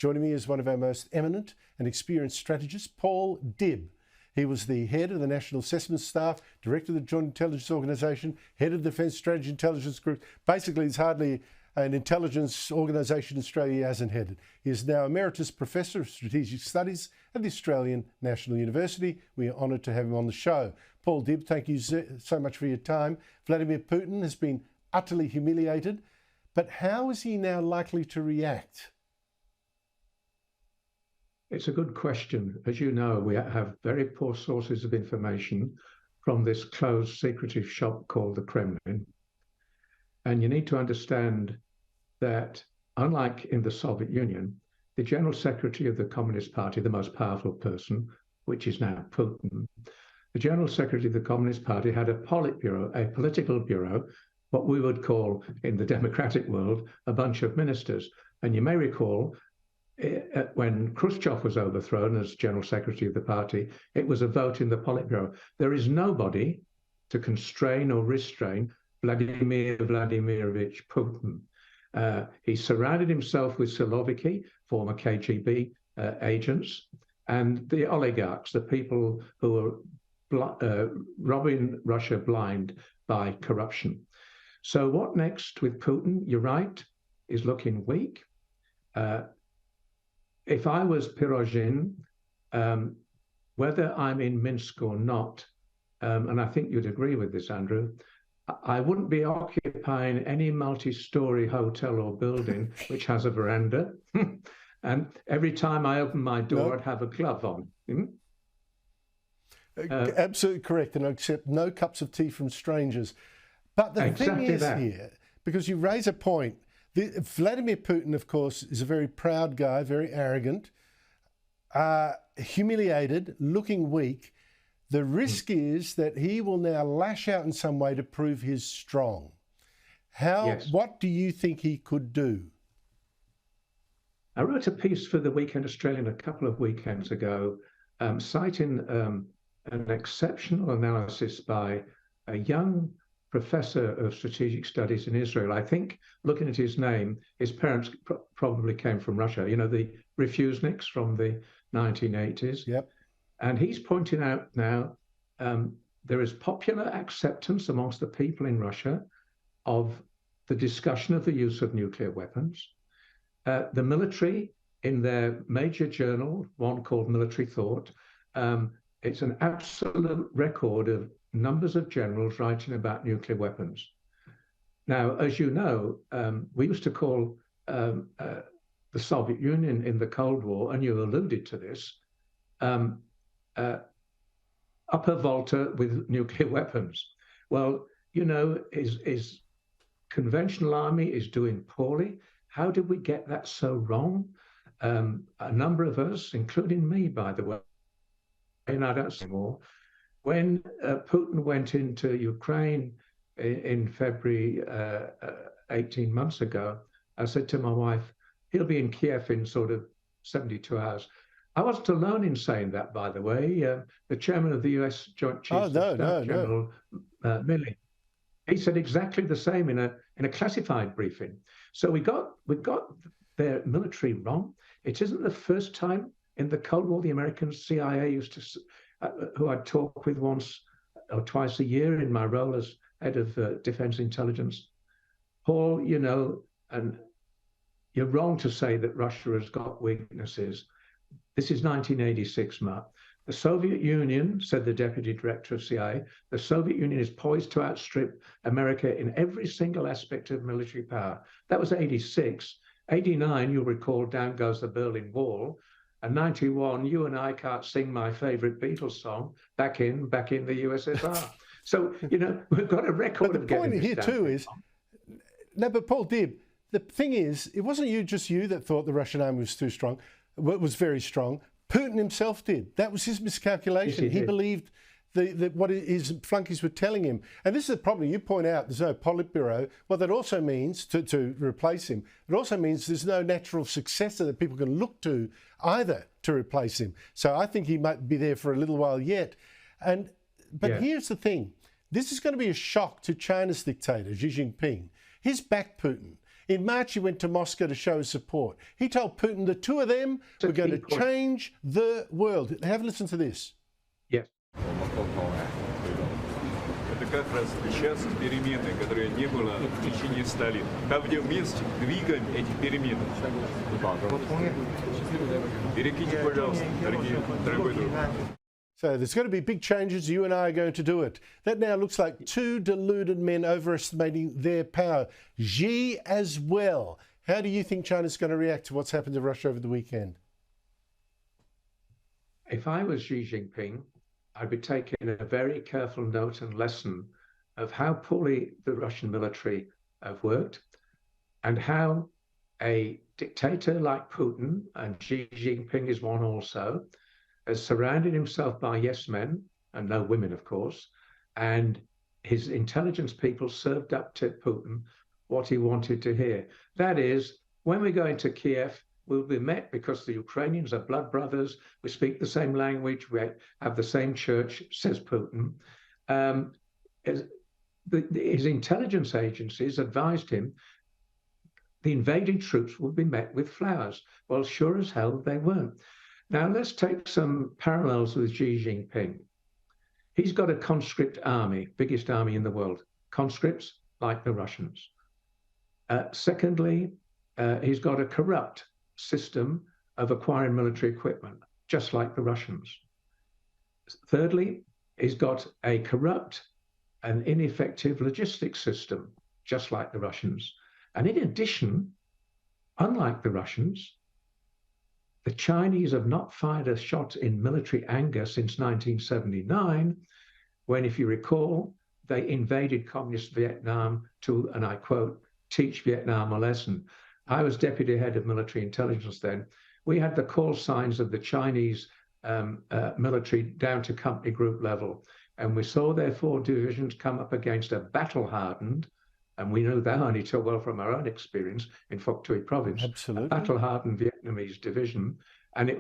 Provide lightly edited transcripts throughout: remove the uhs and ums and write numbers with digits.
Joining me is one of our most eminent and experienced strategists, Paul Dibb. He was the head of the National Assessment Staff, director of the Joint Intelligence Organisation, head of the Defence Strategy Intelligence Group. Basically, there's hardly an intelligence organisation in Australia he hasn't headed. He is now Emeritus Professor of Strategic Studies at the Australian National University. We are honoured to have him on the show. Paul Dibb, thank you so much for your time. Vladimir Putin has been utterly humiliated, but how is he now likely to react? It's a good question. As you know, we have very poor sources of information from this closed, secretive shop called the Kremlin. And you need to understand that, unlike in the Soviet Union, the General Secretary of the Communist Party, the most powerful person, which is now Putin, the General Secretary of the Communist Party had a Politburo, a political bureau, what we would call in the democratic world, a bunch of ministers. And you may recall, when Khrushchev was overthrown as General Secretary of the party, it was a vote in the Politburo. There is nobody to constrain or restrain Vladimir Vladimirovich Putin. He surrounded himself with Siloviki, former KGB agents, and the oligarchs, the people who were robbing Russia blind by corruption. So what next with Putin? You're right, is looking weak. If I was Pirogin, whether I'm in Minsk or not, and I think you'd agree with this, Andrew, I wouldn't be occupying any multi-story hotel or building which has a veranda. And every time I open my door, I'd have a glove on. Absolutely correct, and I accept no cups of tea from strangers. But the thing is here, because you raise a point, Vladimir Putin, of course, is a very proud guy, very arrogant, humiliated, looking weak. The risk is that he will now lash out in some way to prove he's strong. What do you think he could do? I wrote a piece for the Weekend Australian a couple of weekends ago, citing an exceptional analysis by a young professor of strategic studies in Israel. I think, looking at his name, his parents probably came from Russia, you know, the refuseniks from the 1980s. Yep. And he's pointing out now there is popular acceptance amongst the people in Russia of the discussion of the use of nuclear weapons. The military, in their major journal, one called Military Thought, it's an absolute record of numbers of generals writing about nuclear weapons. Now, as you know, we used to call the Soviet Union in the Cold War, and you alluded to this, upper Volta with nuclear weapons. Well, you know, his conventional army is doing poorly. How did we get that so wrong? A number of us, including me, by the way, and I don't say more, when Putin went into Ukraine in February 18 months ago, I said to my wife, he'll be in Kiev in sort of 72 hours. I wasn't alone in saying that, by the way. The chairman of the US Joint Chiefs of Staff, General Milley, he said exactly the same in a classified briefing. So we got their military wrong. It isn't the first time in the Cold War the American CIA used to, who I'd talk with once or twice a year in my role as head of defense intelligence. Paul, you know, and you're wrong to say that Russia has got weaknesses. This is 1986, Mark. The Soviet Union, said the deputy director of CIA, the Soviet Union is poised to outstrip America in every single aspect of military power. That was 86. 89, you'll recall, down goes the Berlin Wall. And 91, you and I can't sing my favorite Beatles song, back in the USSR. So, you know, we've got a record of getting this. The point here too is, no, but Paul Dibb, the thing is, it wasn't just you that thought the Russian army was too strong, was very strong. Putin himself did. That was his miscalculation. Yes, he believed what his flunkies were telling him. And this is the problem. You point out there's no Politburo. Well, that also means, to replace him, it also means there's no natural successor that people can look to either to replace him. So I think he might be there for a little while yet. But here's the thing. This is going to be a shock to China's dictator, Xi Jinping. He's backed Putin. In March, he went to Moscow to show his support. He told Putin the two of them were going to change the world. Have a listen to this. Yes. Это как раз сейчас перемены, которые не было в течение 100 лет. Там, где вместе двигаем эти перемены. Перекиньте, пожалуйста, дорогой друг. So there's going to be big changes. You and I are going to do it. That now looks like two deluded men overestimating their power. Xi as well. How do you think China's going to react to what's happened to Russia over the weekend? If I was Xi Jinping, I'd be taking a very careful note and lesson of how poorly the Russian military have worked and how a dictator like Putin, and Xi Jinping is one also, has surrounded himself by yes men, and no women, of course, and his intelligence people served up to Putin what he wanted to hear. That is, when we go into Kiev, we'll be met because the Ukrainians are blood brothers. We speak the same language. We have the same church, says Putin. His intelligence agencies advised him the invading troops would be met with flowers. Well, sure as hell they weren't. Now, let's take some parallels with Xi Jinping. He's got a conscript army, biggest army in the world. Conscripts, like the Russians. Secondly, he's got a corrupt system of acquiring military equipment, just like the Russians. Thirdly, he's got a corrupt and ineffective logistics system, just like the Russians. And in addition, unlike the Russians, the Chinese have not fired a shot in military anger since 1979, when, if you recall, they invaded communist Vietnam to, and I quote, teach Vietnam a lesson. I was deputy head of military intelligence then. We had the call signs of the Chinese military down to company group level. And we saw their 4 divisions come up against a battle-hardened, and we know that only too well from our own experience in Phuoc Tuy province, Absolutely. a battle-hardened Vietnamese division, and it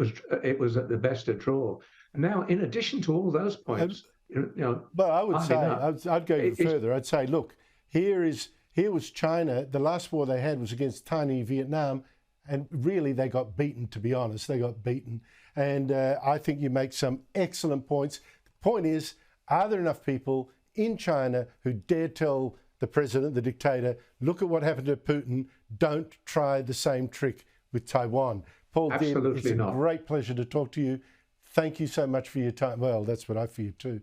was at the best a draw. And now, in addition to all those points, but I would say, I'd go even further. I'd say, look, here was China. The last war they had was against tiny Vietnam, and really they got beaten, to be honest. They got beaten. And I think you make some excellent points. The point is, are there enough people in China who dare tell the president, the dictator, look at what happened to Putin, don't try the same trick with Taiwan? Paul Dibb, it's a great pleasure to talk to you. Thank you so much for your time. Well, that's what I feel too.